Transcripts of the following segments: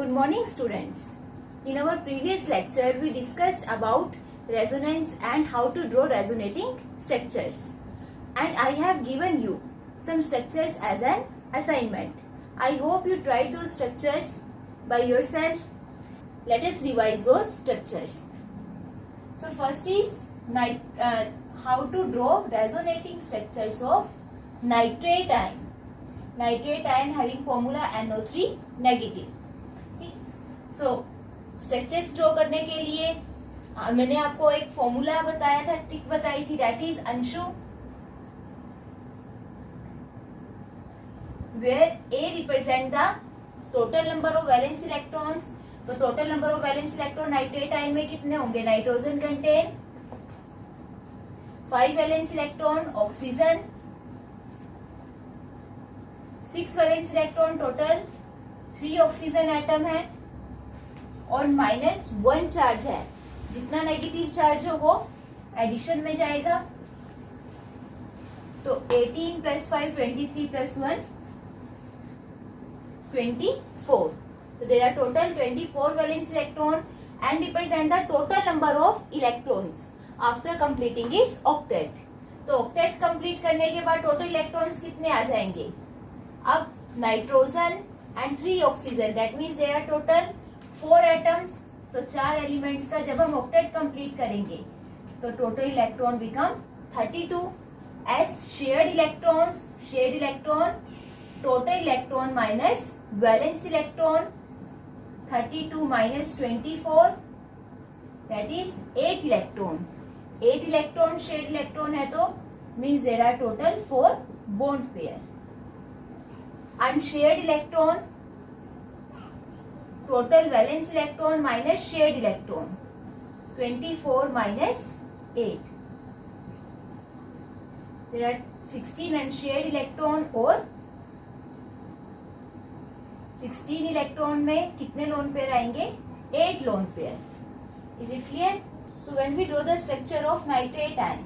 Good morning, students. In our previous lecture, we discussed about resonance and how to draw resonating structures. And I have given you some structures as an assignment. I hope you tried those structures by yourself. Let us revise those structures. So first is how to draw resonating structures of nitrate ion. Nitrate ion having formula NO3 negative. So structures draw करने के लिए मैंने आपको एक formula बताया था, trick बताई थी, दैट इज अंशु, where A represent the total number of valence electrons. तो total number of valence electron nitrate ion में कितने होंगे? Nitrogen contain 5 valence electron, oxygen 6 valence electron, total 3 oxygen atom है और -1 चार्ज है. जितना नेगेटिव चार्ज हो वो एडिशन में जाएगा. तो 18 + 5 23 + 1 24. So there are total 24 valence electron and represent the total number of electrons after completing its octet. तो octet complete करने के बाद total electrons कितने आ जाएंगे? अब nitrogen and 3 oxygen, that means there are total 4 atoms. तो 4 एलिमेंट्स का जब हम ऑक्टेट कंप्लीट करेंगे तो total electron become 32 as shared electron total electron minus valence electron 32 - 24 that is 8 electron. 8 electron shared electron है तो means there are total 4 bond pair. Unshared electron total valence electron minus shared electron 24 - 8. There are 16 unshared electron और 16 electron में कितने lone pair आएंगे? 8 lone pair. Is it clear? So when we draw the structure of nitrate ion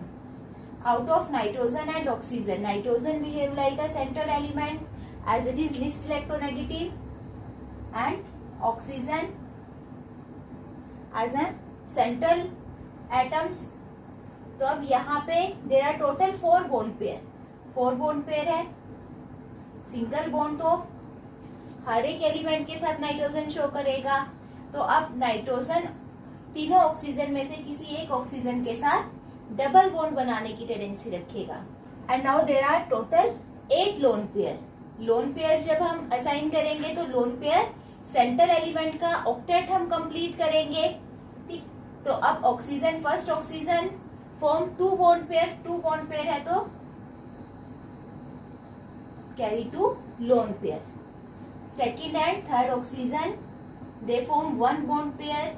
out of nitrogen and oxygen, nitrogen behave like a central element as it is least electronegative and oxygen as a central atoms. तो अब यहाँ पे there are total 4 bond pair. 4 bond pair है. Single bond तो हर एक element के साथ nitrogen show करेगा. तो अब नाइट्रोजन तीनों ऑक्सीजन में से किसी एक ऑक्सीजन के साथ डबल बॉन्ड बनाने की टेंडेंसी रखेगा. And now there are total 8 lone pair. Lone pair जब हम असाइन करेंगे तो लोन पेयर सेंट्रल एलिमेंट का ऑक्टेट हम कंप्लीट करेंगे. ठीक, तो अब oxygen first oxygen form 2 bond pair है तो carry 2 lone pair. Second and third oxygen they form 1 bond pair.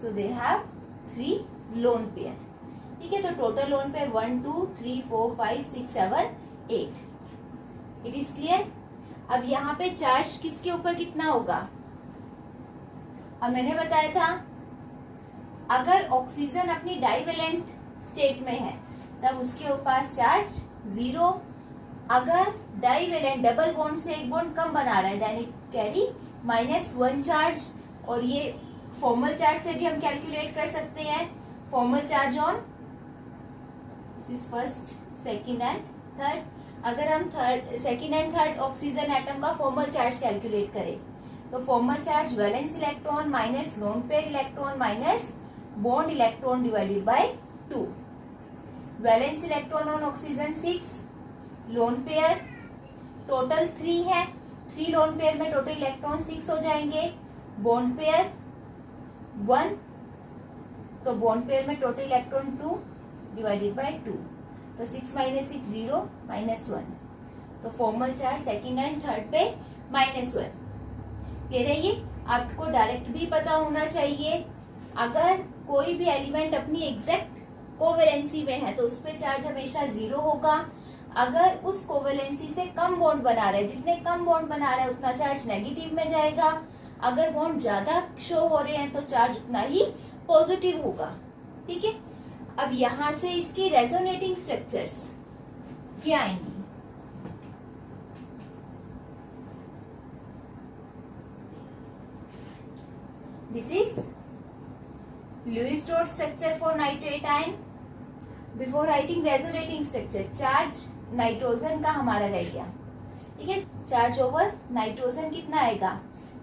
So they have 3 lone pair. ठीक है, तो टोटल lone pair 1 2 3 4 5 6 7 8. It is clear? अब यहाँ पे चार्ज किसके ऊपर कितना होगा? अब मैंने बताया था अगर ऑक्सीजन अपनी डाइवेलेंट स्टेट में है तब उसके पास चार्ज 0. अगर डाइवेलेंट डबल बॉन्ड से एक बॉन्ड कम बना रहा है देन इट कैरी -1 चार्ज. और ये फॉर्मल चार्ज से भी हम कैलकुलेट कर सकते हैं. Formal charge on this is first second and third. अगर हम second and third oxygen atom का फॉर्मल चार्ज कैलकुलेट करें तो formal charge valence electron minus lone pair electron minus bond electron divided by 2. Valence electron on oxygen 6, lone pair total 3 है. 3 lone pair में total electron 6 हो जाएंगे. Bond pair 1, तो bond pair में total electron 2 divided by 2. तो 6 - 6 0 -1. तो formal charge second and third पे -1. कह रही है आपको डायरेक्ट भी पता होना चाहिए. अगर कोई भी एलिमेंट अपनी एग्जैक्ट कोवेलेंसी में है तो उस पे चार्ज हमेशा 0 होगा. अगर उस कोवेलेंसी से कम बॉन्ड बना रहा है, जितने कम बॉन्ड बना रहा है उतना चार्ज नेगेटिव में जाएगा. अगर बॉन्ड ज्यादा शो हो रहे हैं तो चार्ज उतना ही पॉजिटिव होगा. ठीक है, अब यहां से इसकी रेजोनेटिंग स्ट्रक्चर्स क्या आएंगी? This is Lewis-Strauss structure for nitrate ion. Before writing resonating structure, charge nitrogen का हमारा रह गया, ठीक है. चार्ज ओवर नाइट्रोजन कितना आएगा?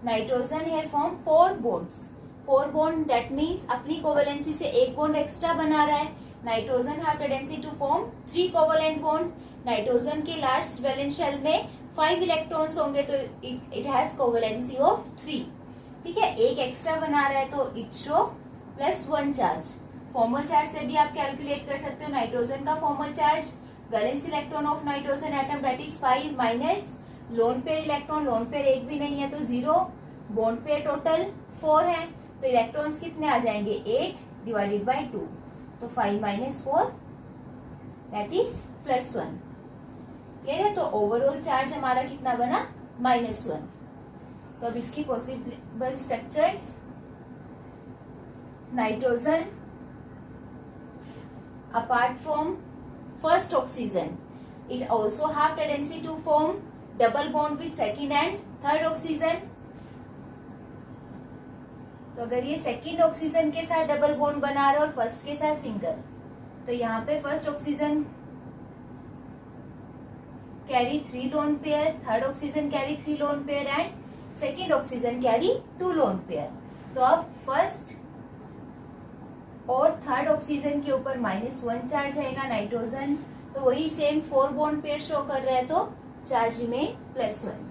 नाइट्रोजन है form 4 bonds. 4 bond that means अपनी कोवेलेंसी से एक बॉन्ड एक्स्ट्रा बना रहा है. Nitrogen have tendency to form 3 covalent bond. Nitrogen के लास्ट वैलेंस शेल में 5 इलेक्ट्रॉन्स होंगे तो इट हैज कोवेलेंसी ऑफ 3. ठीक है, एक एक्स्ट्रा बना रहा है तो it show +1 charge. Formal charge से भी आप कैलकुलेट कर सकते हो. नाइट्रोजन का formal charge, valence electron of nitrogen atom that is 5 minus lone pair electron. Lone pair एक भी नहीं है तो 0. बॉन्ड पेयर टोटल 4 है तो इलेक्ट्रॉन्स कितने आ जाएंगे? 8 डिवाइडेड बाई 2. तो 5 माइनस 4 दैट इज +1. क्लियर है? तो ओवरऑल चार्ज हमारा कितना बना? -1. तो अब इसकी possible structures, nitrogen apart from first oxygen, it also have tendency to form double bond with second and third oxygen. तो अगर ये सेकेंड ऑक्सीजन के साथ डबल बॉन्ड बना रहा है और फर्स्ट के साथ सिंगल, तो यहाँ पे first oxygen carry 3 lone pair, third oxygen carry 3 lone pair and second oxygen carry 2 lone pair. तो अब फर्स्ट और थर्ड ऑक्सीजन के ऊपर -1 चार्ज आएगा. नाइट्रोजन तो वही सेम 4 बॉन्ड पेयर शो कर रहा है तो चार्ज में +1.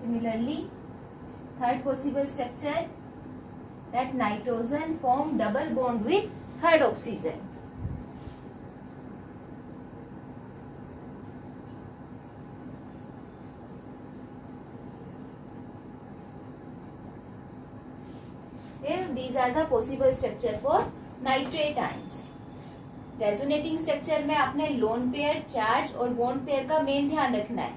Similarly third possible structure that nitrogen form double bond with third oxygen. These are the possible structure for nitrate ions. Resonating structure में आपने लोन पेयर, चार्ज और बॉन्ड पेयर का main ध्यान रखना है.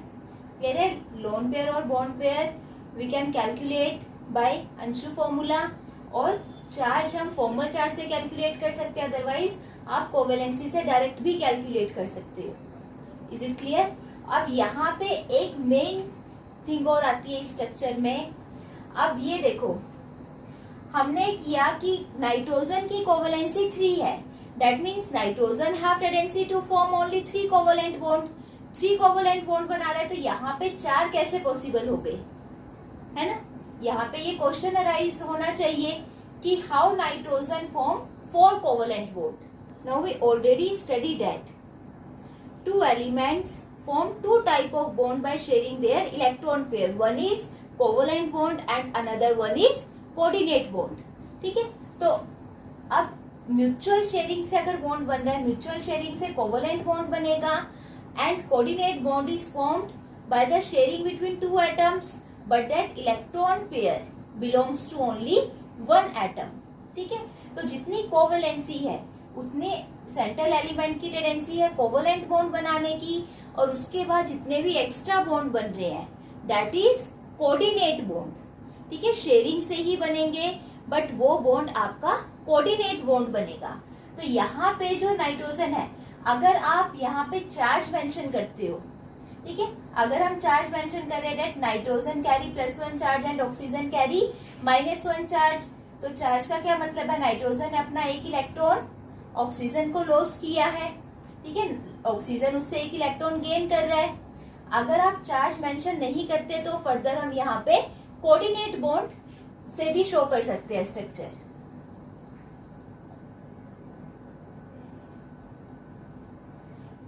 क्लियर है? लोन पेयर और bond pair we can calculate by अंशु फॉर्मूला, और चार्ज हम फॉर्मल चार्ज से कैलकुलेट कर सकते हैं. अदरवाइज आप कोवेलेंसी से डायरेक्ट भी कैलकुलेट कर सकते हो. Is it clear? अब यहाँ पे एक मेन थिंग और आती है इस स्ट्रक्चर में. अब ये देखो, हमने किया कि नाइट्रोजन की कोवेलेंसी 3 है. That means nitrogen have tendency to form only 3 covalent bond. 3 covalent bond बना रहा है तो यहाँ पे 4 कैसे पॉसिबल हो गए? है ना? यहाँ पे ये क्वेश्चन अराइज होना चाहिए कि how nitrogen form 4 covalent bond. Now we already study that 2 elements form 2 type of bond by sharing their electron pair. One is covalent bond and another one is coordinate bond. ठीक है, तो अब mutual sharing से अगर bond बन रहा है, mutual sharing से कोवलेंट बॉन्ड बनेगा and coordinate bond is formed by the sharing between 2 atoms but that electron pair belongs to only 1 atom. ठीक है, तो जितनी कोवलेंसी है उतने सेंट्रल एलिमेंट की टेंडेंसी है कोवलेंट बॉन्ड बनाने की, और उसके बाद जितने भी एक्स्ट्रा बॉन्ड बन रहे हैं दैट इज कोऑर्डिनेट बॉन्ड. ठीक है, शेयरिंग से ही बनेंगे बट वो बॉन्ड आपका कोऑर्डिनेट बॉन्ड बनेगा. तो यहाँ पे जो नाइट्रोजन है, अगर आप यहाँ पे चार्ज मेंशन करते हो, ठीक है, अगर हम चार्ज मेंशन कर रहे हैं that nitrogen carry +1 charge and oxygen carry -1 charge, तो चार्ज का क्या मतलब है? नाइट्रोजन ने अपना एक इलेक्ट्रॉन ऑक्सीजन को लॉस किया है. ठीक है, ऑक्सीजन उससे एक इलेक्ट्रॉन गेन कर रहा है. अगर आप चार्ज मेंशन नहीं करते तो फर्दर हम यहाँ पे कोऑर्डिनेट बॉन्ड से भी शो कर सकते हैं स्ट्रक्चर.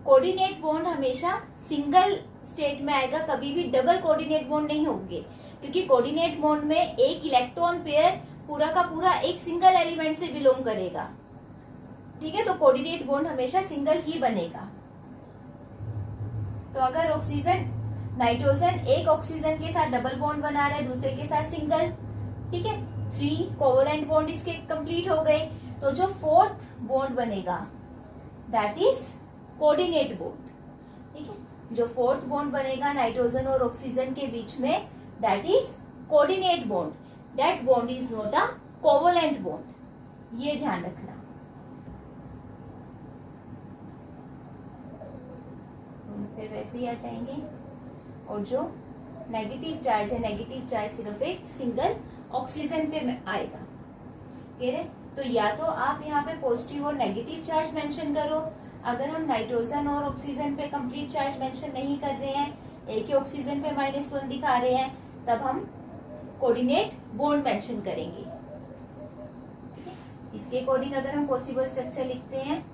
कोऑर्डिनेट बॉन्ड हमेशा सिंगल स्टेट में आएगा, कभी भी डबल कोऑर्डिनेट बॉन्ड नहीं होंगे, क्योंकि कोऑर्डिनेट बॉन्ड में एक इलेक्ट्रॉन पेयर पूरा का पूरा एक सिंगल एलिमेंट से बिलोंग करेगा. ठीक है, तो कोऑर्डिनेट बॉन्ड हमेशा सिंगल ही बनेगा. तो अगर ऑक्सीजन नाइट्रोजन एक ऑक्सीजन के साथ डबल बॉन्ड बना रहा है, दूसरे के साथ सिंगल, ठीक है, 3 कोवलेंट बॉन्ड इसके कंप्लीट हो गए, तो जो 4th बॉन्ड बनेगा दैट इज कोऑर्डिनेट बॉन्ड. ठीक है, जो 4th बॉन्ड बनेगा नाइट्रोजन और ऑक्सीजन के बीच में that is coordinate bond. That bond is not a covalent bond, ये ध्यान रखना. फिर वैसे ही आ जाएंगे, और जो नेगेटिव चार्ज है, नेगेटिव चार्ज सिर्फ एक सिंगल ऑक्सीजन पे आएगा। क्लियर है? तो या तो आप यहाँ पे पॉजिटिव और नेगेटिव चार्ज मेंशन करो। अगर हम नाइट्रोजन और ऑक्सीजन पे कंप्लीट चार्ज मेंशन नहीं कर रहे हैं, एक ही ऑक्सीजन पे -1 दिखा रहे हैं, तब हम कोऑर्डिनेट बॉन्ड मेंशन करेंगे। ठीक है? इसके अकॉर्डिंग अगर हम पॉसिबल स्ट्रक्चर लिखते हैं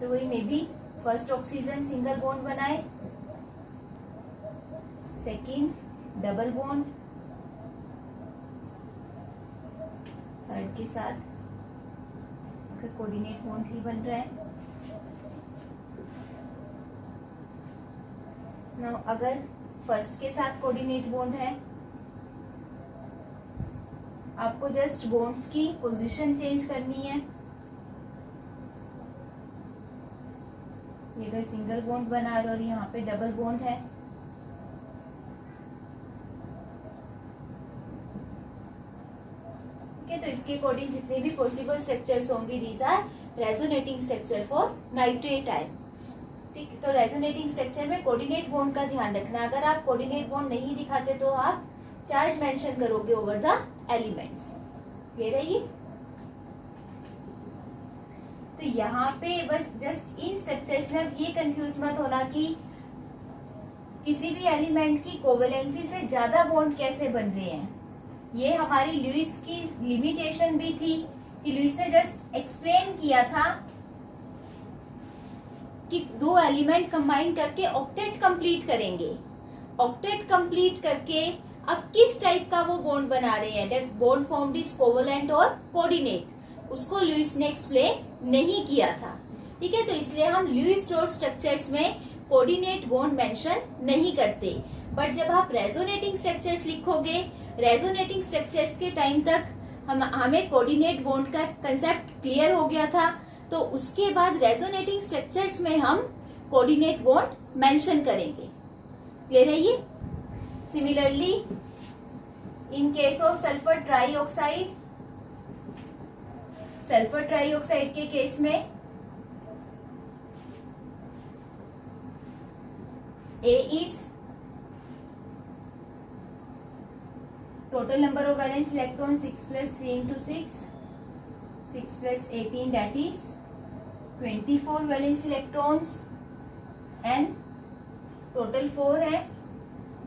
तो वही may be first oxygen single bond बनाए, सेकेंड डबल बॉन्ड, थर्ड के साथ कोऑर्डिनेट बॉन्ड ही बन रहा है। नाउ अगर फर्स्ट के साथ कोऑर्डिनेट बॉन्ड है, आपको जस्ट बॉन्ड्स की पोजीशन चेंज करनी है। ये अगर सिंगल बॉन्ड बना रहे और यहाँ पे डबल बॉन्ड है, तो इसके अकॉर्डिंग जितने भी पॉसिबल स्ट्रक्चर्स होंगे, these are resonating structure for nitrate ion. ठीक, तो रेजोनेटिंग स्ट्रक्चर में कोऑर्डिनेट बॉन्ड का ध्यान रखना। अगर आप कोऑर्डिनेट बॉन्ड नहीं दिखाते तो आप चार्ज मेंशन करोगे ओवर द एलिमेंट्स। ये रही। तो यहाँ पे बस जस्ट इन स्ट्रक्चर्स में अब ये कंफ्यूज मत होना कि किसी भी एलिमेंट की कोवेलेंसी से ज्यादा बॉन्ड कैसे बन रहे हैं। ये हमारी लुईस की लिमिटेशन भी थी कि लुईस ने जस्ट एक्सप्लेन किया था कि दो एलिमेंट कंबाइन करके ऑक्टेट कंप्लीट करेंगे। ऑक्टेट कंप्लीट करके अब किस टाइप का वो बॉन्ड बना रहे हैं, that bond formed is covalent और कोऑर्डिनेट, उसको लुईस ने एक्सप्लेन नहीं किया था। ठीक है, तो इसलिए हम लुईस स्टोर स्ट्रक्चर्स में कोऑर्डिनेट बॉन्ड मेंशन नहीं करते। बट जब आप रेजोनेटिंग स्ट्रक्चर्स लिखोगे, रेजोनेटिंग स्ट्रक्चर्स के टाइम तक हमें कोऑर्डिनेट बॉन्ड का कंसेप्ट क्लियर हो गया था, तो उसके बाद रेजोनेटिंग स्ट्रक्चर्स में हम कोऑर्डिनेट बॉन्ड मेंशन करेंगे। क्लियर है ये? Similarly in case of sulphur trioxide, sulphur trioxide के केस में A is total number of valence electrons 6 plus 3 into 6, 6 plus 18, that is 24 valence electrons, and total 4 है,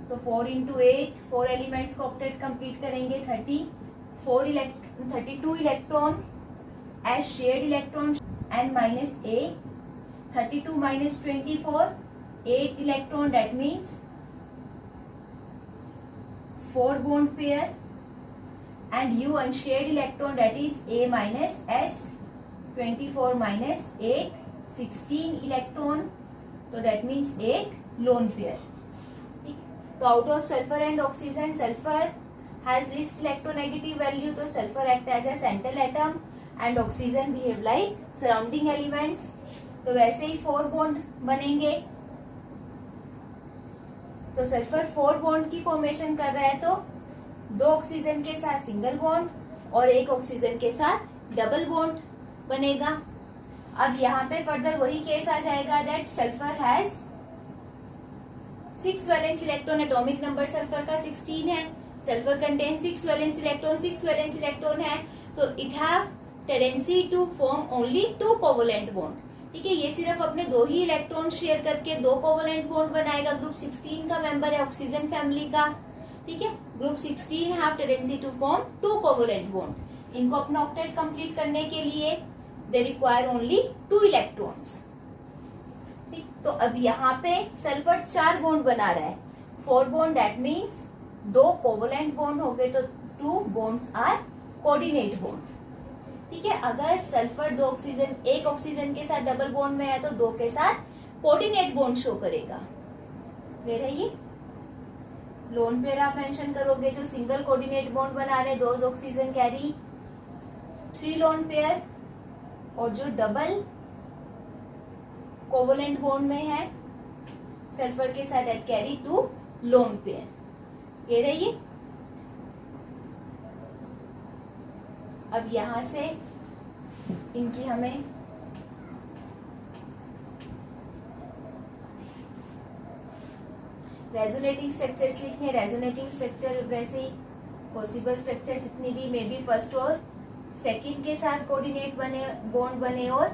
तो 4 into 8, 4 elements को octet complete करेंगे, 32 electron as shared electron and minus A, 32 minus 24, 8 electron, that means 4 bond pair, and U unshared electron, that is A minus S, 24 minus 8, 16 electron, तो that means 8 lone pair। ठीक, तो out of sulfur and oxygen, sulfur has least electronegative value, तो sulfur act as a central atom and oxygen behave like surrounding elements। तो वैसे ही 4 bond बनेंगे, तो sulphur 4 bond की formation कर रहा है, तो 2 ऑक्सीजन के साथ सिंगल बॉन्ड और 1 ऑक्सीजन के साथ डबल बॉन्ड बनेगा। अब यहाँ पे फर्दर वही केस आ जाएगा that sulphur has 6 valence electron, atomic number sulphur का 16 है, sulphur contain 6 valence electron, 6 valence electron है, तो it have tendency to form only 2 covalent bond. ठीक है, ये सिर्फ अपने 2 ही इलेक्ट्रॉन शेयर करके 2 कोवेलेंट बॉन्ड बनाएगा। ग्रुप 16 का मेंबर है ऑक्सीजन फैमिली का। ठीक है, group 16 have tendency to form 2 covalent bond. इनको अपना ऑक्टेट कंप्लीट करने के लिए दे रिक्वायर ओनली 2 इलेक्ट्रॉन्स। ठीक, तो अब यहाँ पे सल्फर 4 बॉन्ड बना रहा है, 4 bond, that means 2 covalent bond हो गए, तो 2 बॉन्ड्स आर कोऑर्डिनेट बॉन्ड। ठीक है, अगर सल्फर 2 ऑक्सीजन, 1 ऑक्सीजन के साथ डबल बॉन्ड में है तो 2 के साथ कोऑर्डिनेट बॉन्ड शो करेगा। क्लियर है ये? लोन पेयर आप मेंशन करोगे, जो सिंगल कोऑर्डिनेट बॉन्ड बना रहे 2 ऑक्सीजन कैरी 3 लोन पेयर, और जो डबल कोवेलेंट बॉन्ड में है सल्फर के साथ at carry 2 lone pair. Clear है ये? अब यहां से इनकी हमें रेजोनेटिंग स्ट्रक्चर्स लिखे हैं। रेजोनेटिंग स्ट्रक्चर वैसे ही पॉसिबल स्ट्रक्चर जितनी भी मे बी फर्स्ट और सेकंड के साथ कोऑर्डिनेट बने, बॉन्ड बने और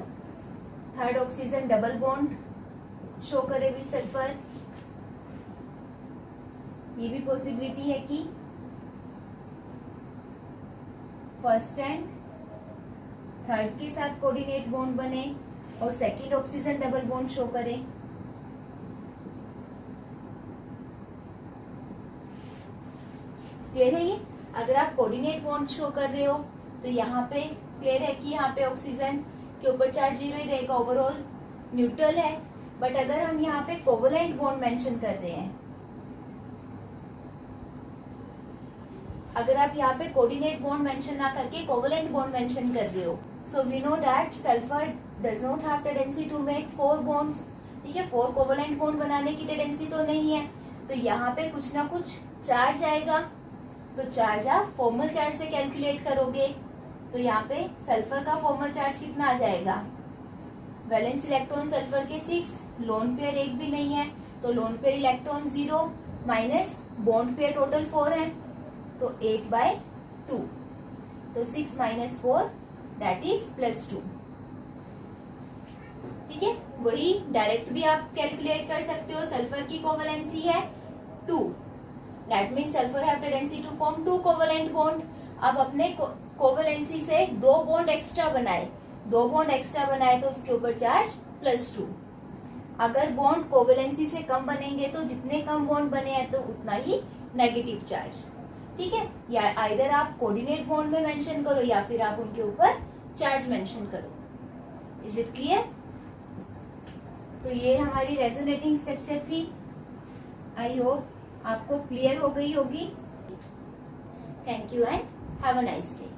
third oxygen double bond show करे विद सल्फर। ये भी पॉसिबिलिटी है कि फर्स्ट एंड थर्ड के साथ कोऑर्डिनेट बॉन्ड बने और second oxygen double bond show करे। क्लियर है ये? अगर आप कोऑर्डिनेट बॉन्ड शो कर रहे हो तो यहाँ पे क्लियर है कि यहाँ पे ऑक्सीजन के ऊपर चार्ज 0 ही रहेगा, ओवरऑल न्यूट्रल है। बट अगर हम यहाँ पे कोवलेंट बॉन्ड मेंशन कर रहे हैं, अगर आप यहाँ पे कोऑर्डिनेट बॉन्ड मेंशन ना करके कोवलेंट बॉन्ड मेंशन कर रहे हो, so we know that sulphur does not have tendency to make 4 bonds. ठीक है, 4 कोवलेंट बॉन्ड बनाने की टेंडेंसी तो नहीं है, तो यहाँ पे कुछ ना कुछ चार्ज आएगा। तो चार्ज आप फॉर्मल चार्ज से कैलकुलेट करोगे, तो यहाँ पे सल्फर का फॉर्मल चार्ज कितना आ जाएगा? वैलेंस इलेक्ट्रॉन सल्फर के 6, लोन पेयर एक भी नहीं है, तो lone pair electron 0 minus bond pair total 4 है, तो 8/2, तो 6 - 4 दैट इज +2। ठीक है, वही डायरेक्ट भी आप कैलकुलेट कर सकते हो। सल्फर की कोवलेंसी है 2, that means sulphur have tendency to form 2 covalent bond. अब अपने कोवलेंसी से 2 बॉन्ड एक्स्ट्रा बनाए, 2 बॉन्ड एक्स्ट्रा बनाए तो उसके ऊपर चार्ज +2। अगर बॉन्ड कोवलेंसी से कम बनेंगे तो जितने कम बॉन्ड बने हैं तो उतना ही नेगेटिव चार्ज। ठीक है, या आइदर आप कोऑर्डिनेट बॉन्ड में मेंशन करो या फिर आप उनके ऊपर चार्ज मेंशन करो। Is it clear? तो ये हमारी रेजोनेटिंग स्ट्रक्चर थी। आई होप आपको क्लियर हो गई होगी। Thank you and have a nice day.